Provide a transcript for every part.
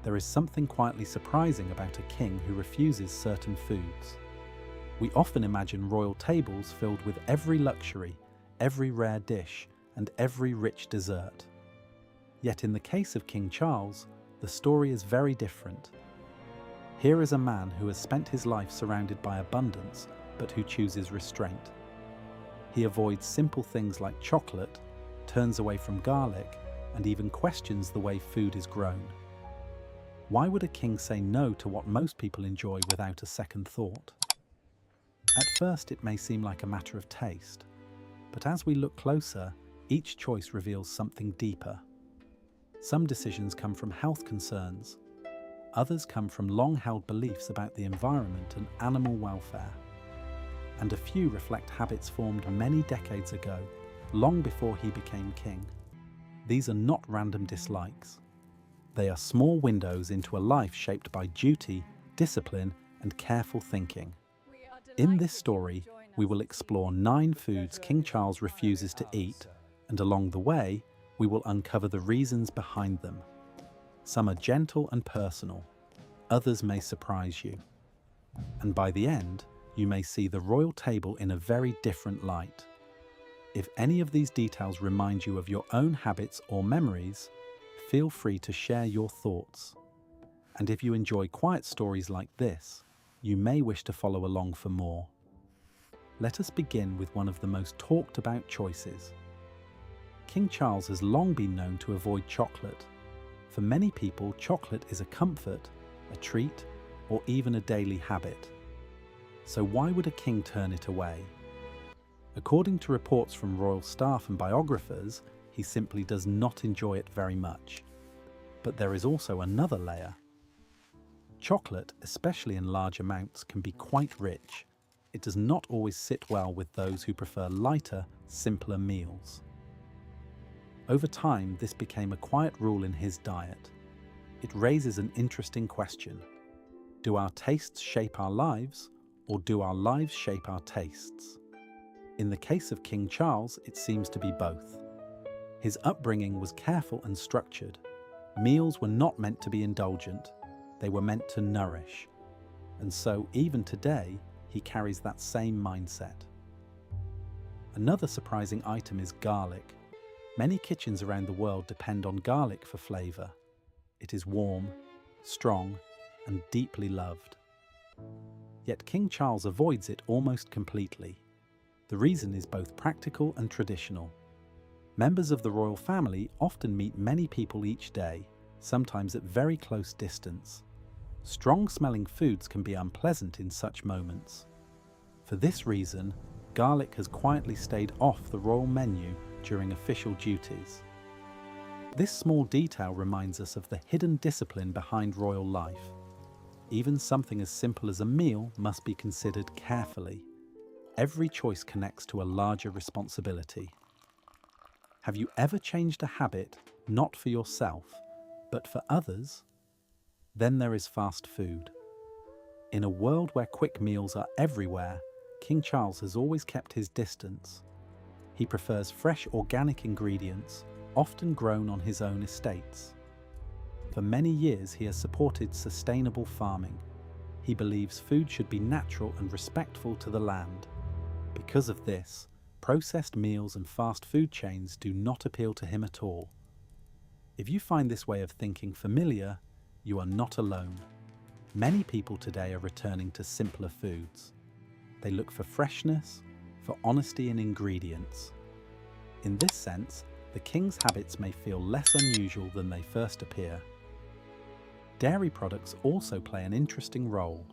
there is something quietly surprising about a king who refuses certain foods. We often imagine royal tables filled with every luxury, every rare dish, and every rich dessert. Yet in the case of King Charles, the story is very different. Here is a man who has spent his life surrounded by abundance, but who chooses restraint. He avoids simple things like chocolate, turns away from garlic, and even questions the way food is grown. Why would a king say no to what most people enjoy without a second thought? At first, it may seem like a matter of taste, but as we look closer, each choice reveals something deeper. Some decisions come from health concerns. Others come from long-held beliefs about the environment and animal welfare. And a few reflect habits formed many decades ago, long before he became king. These are not random dislikes. They are small windows into a life shaped by duty, discipline, and careful thinking. In this story, we will explore 9 foods King Charles refuses to eat, and along the way, we will uncover the reasons behind them. Some are gentle and personal, others may surprise you. And by the end, you may see the royal table in a very different light. If any of these details remind you of your own habits or memories, feel free to share your thoughts. And if you enjoy quiet stories like this, you may wish to follow along for more. Let us begin with one of the most talked about choices. King Charles has long been known to avoid chocolate. For many people, chocolate is a comfort, a treat, or even a daily habit. So why would a king turn it away? According to reports from royal staff and biographers, he simply does not enjoy it very much. But there is also another layer. Chocolate, especially in large amounts, can be quite rich. It does not always sit well with those who prefer lighter, simpler meals. Over time, this became a quiet rule in his diet. It raises an interesting question. Do our tastes shape our lives, or do our lives shape our tastes? In the case of King Charles, it seems to be both. His upbringing was careful and structured. Meals were not meant to be indulgent, they were meant to nourish. And so, even today, he carries that same mindset. Another surprising item is garlic. Many kitchens around the world depend on garlic for flavor. It is warm, strong, and deeply loved. Yet King Charles avoids it almost completely. The reason is both practical and traditional. Members of the royal family often meet many people each day, sometimes at very close distance. Strong-smelling foods can be unpleasant in such moments. For this reason, garlic has quietly stayed off the royal menu during official duties. This small detail reminds us of the hidden discipline behind royal life. Even something as simple as a meal must be considered carefully. Every choice connects to a larger responsibility. Have you ever changed a habit, not for yourself, but for others? Then there is fast food. In a world where quick meals are everywhere, King Charles has always kept his distance. He prefers fresh organic ingredients, often grown on his own estates. For many years, he has supported sustainable farming. He believes food should be natural and respectful to the land. Because of this, processed meals and fast food chains do not appeal to him at all. If you find this way of thinking familiar, you are not alone. Many people today are returning to simpler foods. They look for freshness, for honesty in ingredients. In this sense, the king's habits may feel less unusual than they first appear. Dairy products also play an interesting role.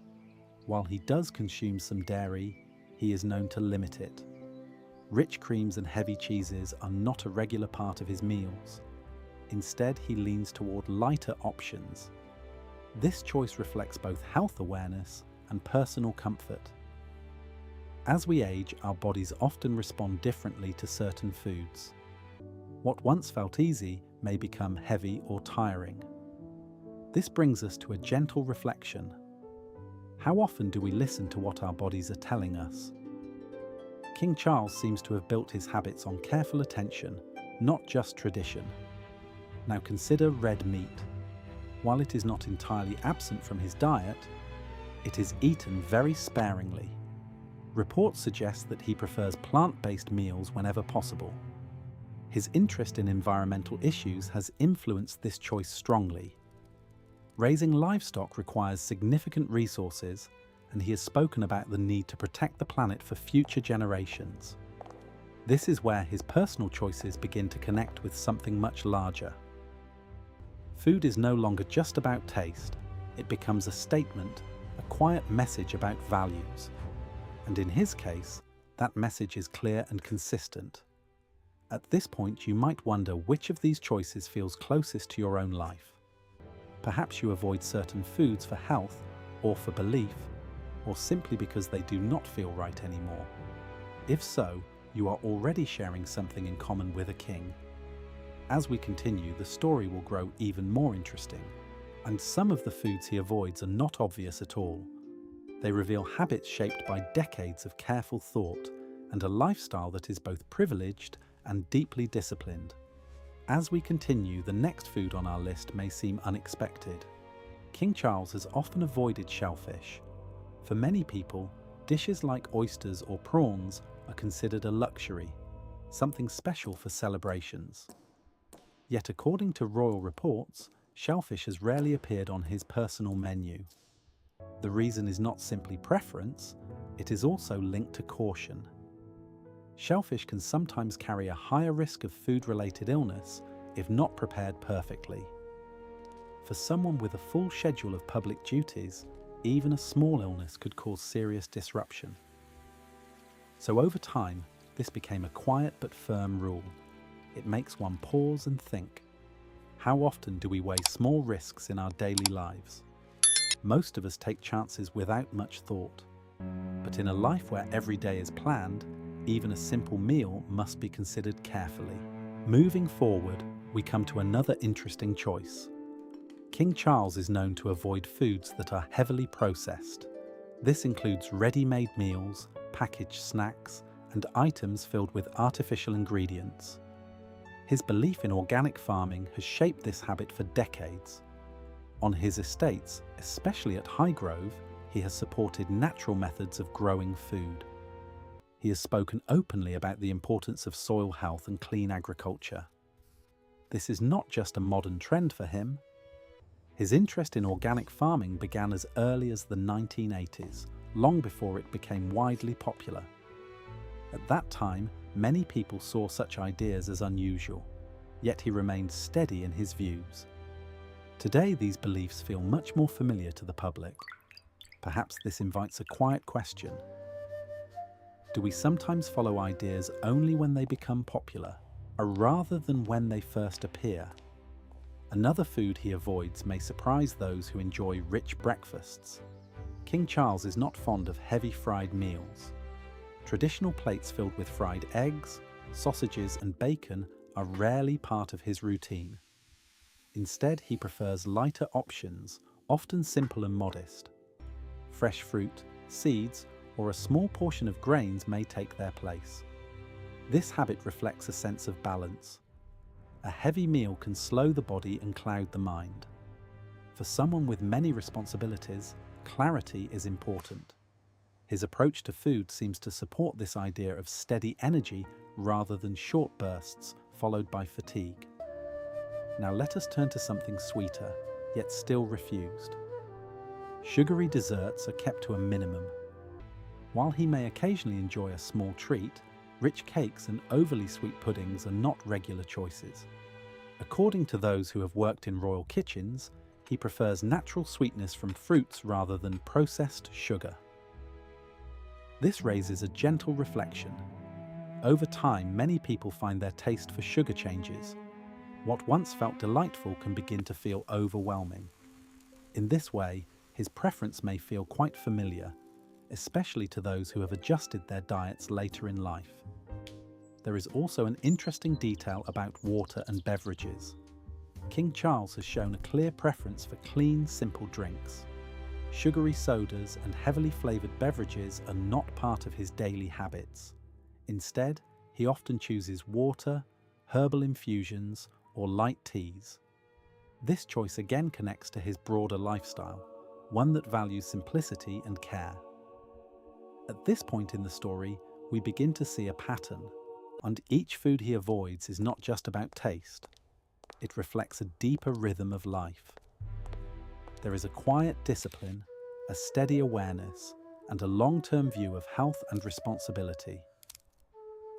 While he does consume some dairy, he is known to limit it. Rich creams and heavy cheeses are not a regular part of his meals. Instead, he leans toward lighter options. This choice reflects both health awareness and personal comfort. As we age, our bodies often respond differently to certain foods. What once felt easy may become heavy or tiring. This brings us to a gentle reflection. How often do we listen to what our bodies are telling us? King Charles seems to have built his habits on careful attention, not just tradition. Now consider red meat. While it is not entirely absent from his diet, it is eaten very sparingly. Reports suggest that he prefers plant-based meals whenever possible. His interest in environmental issues has influenced this choice strongly. Raising livestock requires significant resources, and he has spoken about the need to protect the planet for future generations. This is where his personal choices begin to connect with something much larger. Food is no longer just about taste. It becomes a statement, a quiet message about values. And in his case, that message is clear and consistent. At this point, you might wonder which of these choices feels closest to your own life. Perhaps you avoid certain foods for health or for belief, or simply because they do not feel right anymore. If so, you are already sharing something in common with a king. As we continue, the story will grow even more interesting, and some of the foods he avoids are not obvious at all. They reveal habits shaped by decades of careful thought and a lifestyle that is both privileged and deeply disciplined. As we continue, the next food on our list may seem unexpected. King Charles has often avoided shellfish. For many people, dishes like oysters or prawns are considered a luxury, something special for celebrations. Yet according to royal reports, shellfish has rarely appeared on his personal menu. The reason is not simply preference, it is also linked to caution. Shellfish can sometimes carry a higher risk of food-related illness if not prepared perfectly. For someone with a full schedule of public duties, even a small illness could cause serious disruption. So over time, this became a quiet but firm rule. It makes one pause and think. How often do we weigh small risks in our daily lives? Most of us take chances without much thought. But in a life where every day is planned, even a simple meal must be considered carefully. Moving forward, we come to another interesting choice. King Charles is known to avoid foods that are heavily processed. This includes ready-made meals, packaged snacks, and items filled with artificial ingredients. His belief in organic farming has shaped this habit for decades. On his estates, especially at Highgrove, he has supported natural methods of growing food. He has spoken openly about the importance of soil health and clean agriculture. This is not just a modern trend for him. His interest in organic farming began as early as the 1980s, long before it became widely popular. At that time, many people saw such ideas as unusual, yet he remained steady in his views. Today, these beliefs feel much more familiar to the public. Perhaps this invites a quiet question. Do we sometimes follow ideas only when they become popular, or rather than when they first appear? Another food he avoids may surprise those who enjoy rich breakfasts. King Charles is not fond of heavy fried meals. Traditional plates filled with fried eggs, sausages, and bacon are rarely part of his routine. Instead, he prefers lighter options, often simple and modest. Fresh fruit, seeds, or a small portion of grains may take their place. This habit reflects a sense of balance. A heavy meal can slow the body and cloud the mind. For someone with many responsibilities, clarity is important. His approach to food seems to support this idea of steady energy rather than short bursts followed by fatigue. Now let us turn to something sweeter, yet still refused. Sugary desserts are kept to a minimum. While he may occasionally enjoy a small treat, rich cakes and overly sweet puddings are not regular choices. According to those who have worked in royal kitchens, he prefers natural sweetness from fruits rather than processed sugar. This raises a gentle reflection. Over time, many people find their taste for sugar changes. What once felt delightful can begin to feel overwhelming. In this way, his preference may feel quite familiar, especially to those who have adjusted their diets later in life. There is also an interesting detail about water and beverages. King Charles has shown a clear preference for clean, simple drinks. Sugary sodas and heavily flavoured beverages are not part of his daily habits. Instead, he often chooses water, herbal infusions, or light teas. This choice again connects to his broader lifestyle, one that values simplicity and care. At this point in the story, we begin to see a pattern, and each food he avoids is not just about taste. It reflects a deeper rhythm of life. There is a quiet discipline, a steady awareness, and a long-term view of health and responsibility.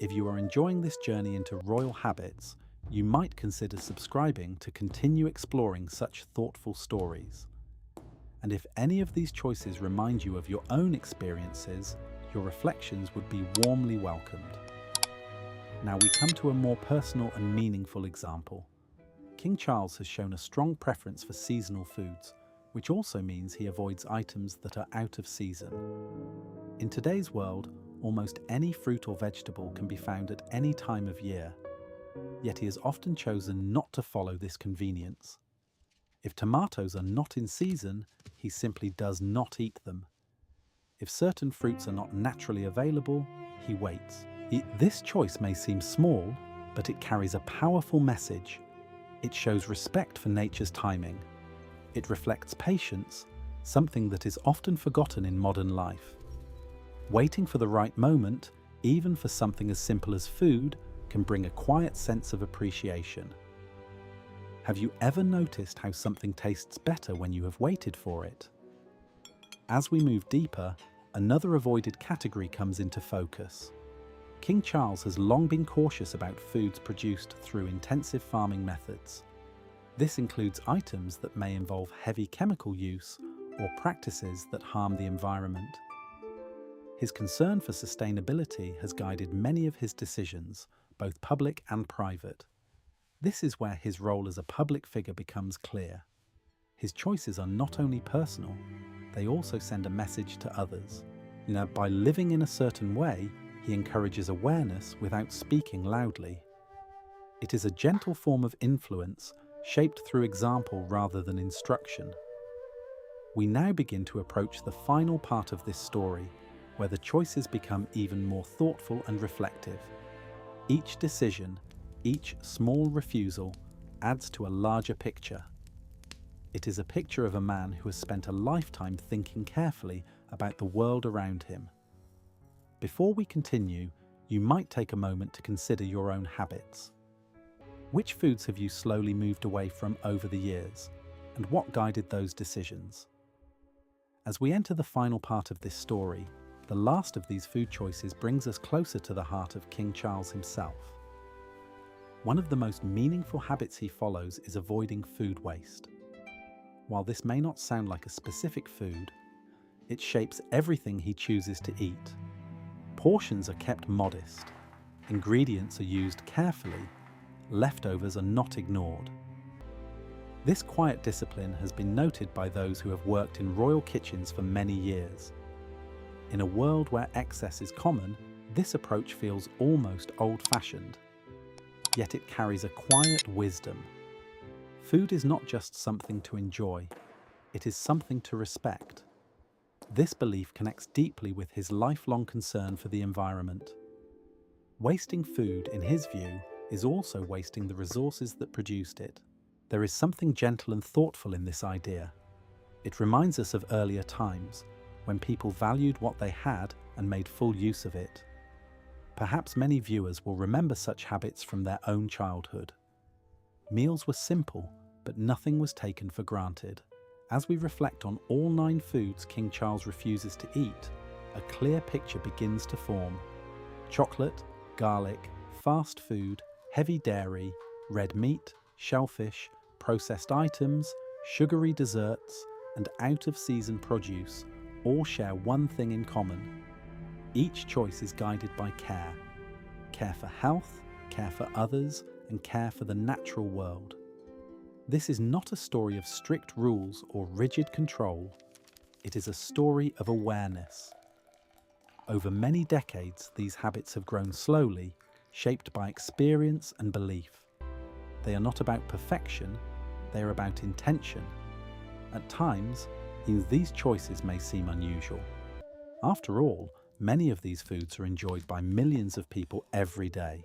If you are enjoying this journey into royal habits, you might consider subscribing to continue exploring such thoughtful stories. And if any of these choices remind you of your own experiences, your reflections would be warmly welcomed. Now we come to a more personal and meaningful example. King Charles has shown a strong preference for seasonal foods, which also means he avoids items that are out of season. In today's world, almost any fruit or vegetable can be found at any time of year, yet he has often chosen not to follow this convenience. If tomatoes are not in season, he simply does not eat them. If certain fruits are not naturally available, he waits. This choice may seem small, but it carries a powerful message. It shows respect for nature's timing. It reflects patience, something that is often forgotten in modern life. Waiting for the right moment, even for something as simple as food, can bring a quiet sense of appreciation. Have you ever noticed how something tastes better when you have waited for it? As we move deeper, another avoided category comes into focus. King Charles has long been cautious about foods produced through intensive farming methods. This includes items that may involve heavy chemical use or practices that harm the environment. His concern for sustainability has guided many of his decisions, both public and private. This is where his role as a public figure becomes clear. His choices are not only personal, they also send a message to others. By living in a certain way, he encourages awareness without speaking loudly. It is a gentle form of influence, shaped through example rather than instruction. We now begin to approach the final part of this story, where the choices become even more thoughtful and reflective. Each decision, each small refusal, adds to a larger picture. It is a picture of a man who has spent a lifetime thinking carefully about the world around him. Before we continue, you might take a moment to consider your own habits. Which foods have you slowly moved away from over the years, and what guided those decisions? As we enter the final part of this story, the last of these food choices brings us closer to the heart of King Charles himself. One of the most meaningful habits he follows is avoiding food waste. While this may not sound like a specific food, it shapes everything he chooses to eat. Portions are kept modest, ingredients are used carefully, leftovers are not ignored. This quiet discipline has been noted by those who have worked in royal kitchens for many years. In a world where excess is common, this approach feels almost old-fashioned. Yet it carries a quiet wisdom. Food is not just something to enjoy, it is something to respect. This belief connects deeply with his lifelong concern for the environment. Wasting food, in his view, is also wasting the resources that produced it. There is something gentle and thoughtful in this idea. It reminds us of earlier times, when people valued what they had and made full use of it. Perhaps many viewers will remember such habits from their own childhood. Meals were simple, but nothing was taken for granted. As we reflect on all 9 foods King Charles refuses to eat, a clear picture begins to form. Chocolate, garlic, fast food, heavy dairy, red meat, shellfish, processed items, sugary desserts, and out-of-season produce all share one thing in common. Each choice is guided by care. Care for health, care for others, and care for the natural world. This is not a story of strict rules or rigid control. It is a story of awareness. Over many decades, these habits have grown slowly, shaped by experience and belief. They are not about perfection, they are about intention. At times, these choices may seem unusual. After all, many of these foods are enjoyed by millions of people every day.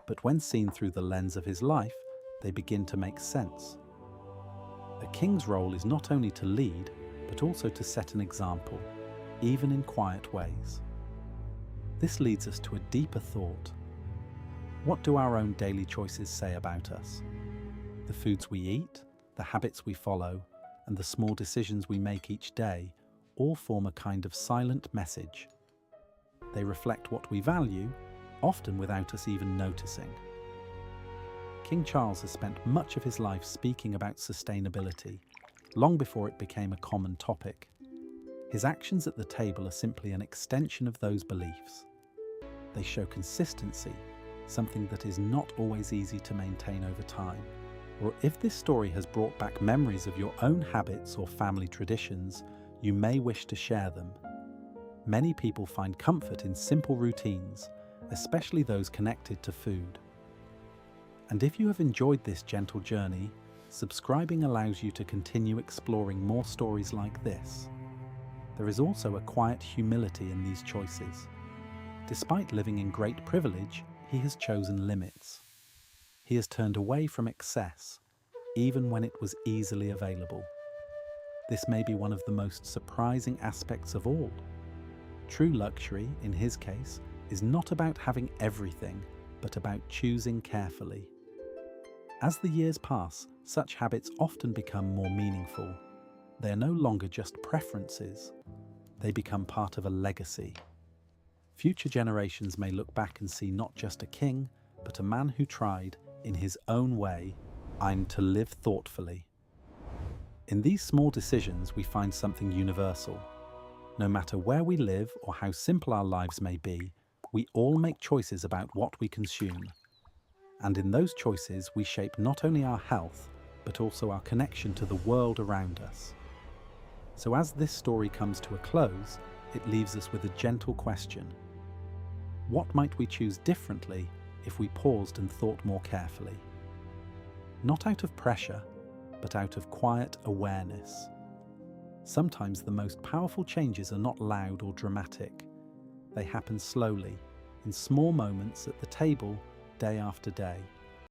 But when seen through the lens of his life, they begin to make sense. A king's role is not only to lead, but also to set an example, even in quiet ways. This leads us to a deeper thought. What do our own daily choices say about us? The foods we eat, the habits we follow, and the small decisions we make each day all form a kind of silent message. They reflect what we value, often without us even noticing. King Charles has spent much of his life speaking about sustainability, long before it became a common topic. His actions at the table are simply an extension of those beliefs. They show consistency, something that is not always easy to maintain over time. Or if this story has brought back memories of your own habits or family traditions, you may wish to share them. Many people find comfort in simple routines, especially those connected to food. And if you have enjoyed this gentle journey, subscribing allows you to continue exploring more stories like this. There is also a quiet humility in these choices. Despite living in great privilege, he has chosen limits. He has turned away from excess, even when it was easily available. This may be one of the most surprising aspects of all. True luxury, in his case, is not about having everything, but about choosing carefully. As the years pass, such habits often become more meaningful. They are no longer just preferences. They become part of a legacy. Future generations may look back and see not just a king, but a man who tried, in his own way, to live thoughtfully. In these small decisions, we find something universal. No matter where we live or how simple our lives may be, we all make choices about what we consume. And in those choices, we shape not only our health, but also our connection to the world around us. So as this story comes to a close, it leaves us with a gentle question. What might we choose differently if we paused and thought more carefully? Not out of pressure, but out of quiet awareness. Sometimes the most powerful changes are not loud or dramatic. They happen slowly, in small moments at the table, day after day.